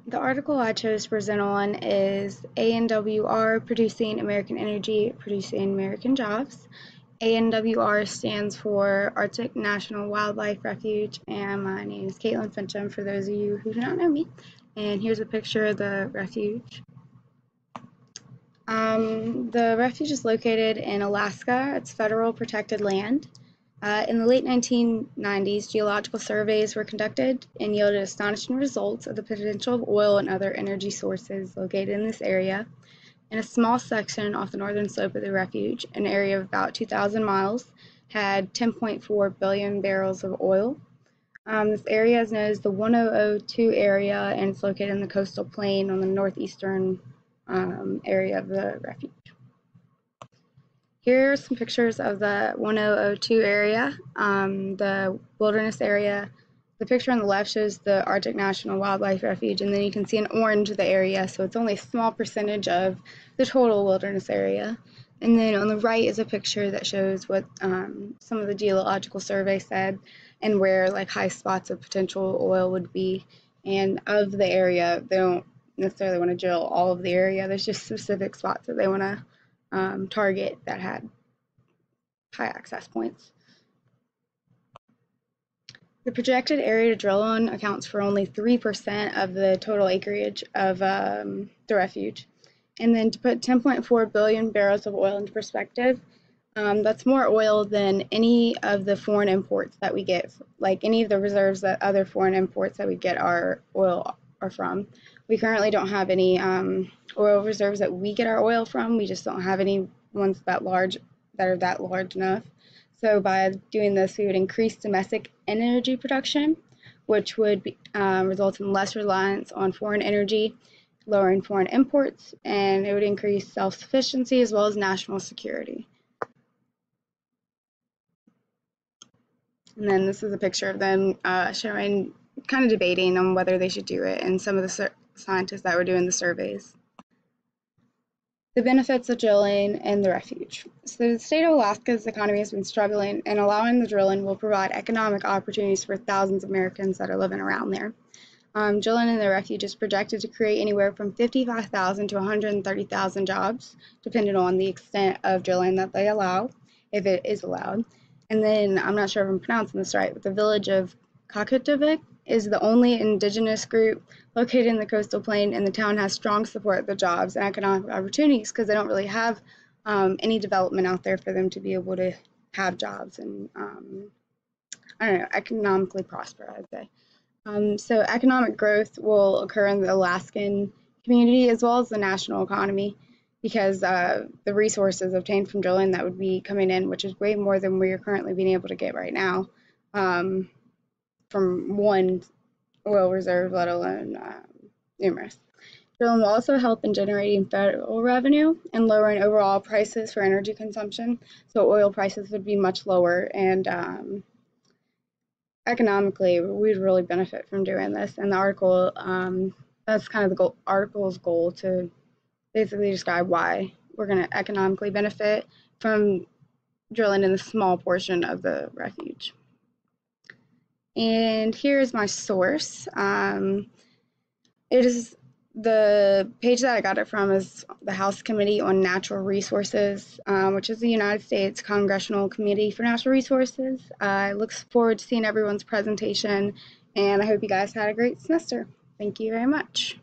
The article I chose to present on is ANWR, Producing American Energy, Producing American Jobs. ANWR stands for Arctic National Wildlife Refuge, and my name is Caitlin Fincham, for those of you who do not know me. And here's a picture of the refuge. The refuge is located in Alaska. It's federal protected land. In the late 1990s, geological surveys were conducted and yielded astonishing results of the potential of oil and other energy sources located in this area. In a small section off the northern slope of the refuge, an area of about 2,000 miles, had 10.4 billion barrels of oil. This area is known as the 1002 area, and it's located in the coastal plain on the northeastern area of the refuge. Here are some pictures of the 1002 area, the wilderness area. The picture on the left shows the Arctic National Wildlife Refuge, and then you can see in orange the area, so it's only a small percentage of the total wilderness area. And then on the right is a picture that shows what some of the geological survey said and where like high spots of potential oil would be. And of the area, they don't necessarily want to drill all of the area. There's just specific spots that they want to target that had high access points. The projected area to drill on accounts for only 3% of the total acreage of the refuge. And then to put 10.4 billion barrels of oil into perspective, that's more oil than any of the foreign imports that we get, like any of the reserves that other foreign imports that we get our oil are from. We currently don't have any oil reserves that we get our oil from. We just don't have any ones that are that large enough. So by doing this, we would increase domestic energy production, which would result in less reliance on foreign energy, lowering foreign imports, and it would increase self-sufficiency as well as national security. And then this is a picture of them showing, kind of debating on whether they should do it, and some of the scientists that were doing the surveys. The benefits of drilling and the refuge. So the state of Alaska's economy has been struggling, and allowing the drilling will provide economic opportunities for thousands of Americans that are living around there. Drilling in the refuge is projected to create anywhere from 55,000 to 130,000 jobs, depending on the extent of drilling that they allow, if it is allowed. And then, I'm not sure if I'm pronouncing this right, but the village of Kakutavik is the only indigenous group located in the coastal plain, and the town has strong support of the jobs and economic opportunities because they don't really have any development out there for them to be able to have jobs and, I don't know, economically prosper, I'd say. So economic growth will occur in the Alaskan community as well as the national economy, because the resources obtained from drilling that would be coming in, which is way more than we are currently being able to get right now, from one oil reserve, let alone numerous. Drilling will also help in generating federal revenue and lowering overall prices for energy consumption. So oil prices would be much lower, and economically, we'd really benefit from doing this. And the article, that's kind of the article's goal, to basically describe why we're going to economically benefit from drilling in the small portion of the refuge. And here's my source. It is the page that I got it from is the House Committee on Natural Resources, which is the United States Congressional Committee for Natural Resources. I look forward to seeing everyone's presentation, and I hope you guys had a great semester. Thank you very much.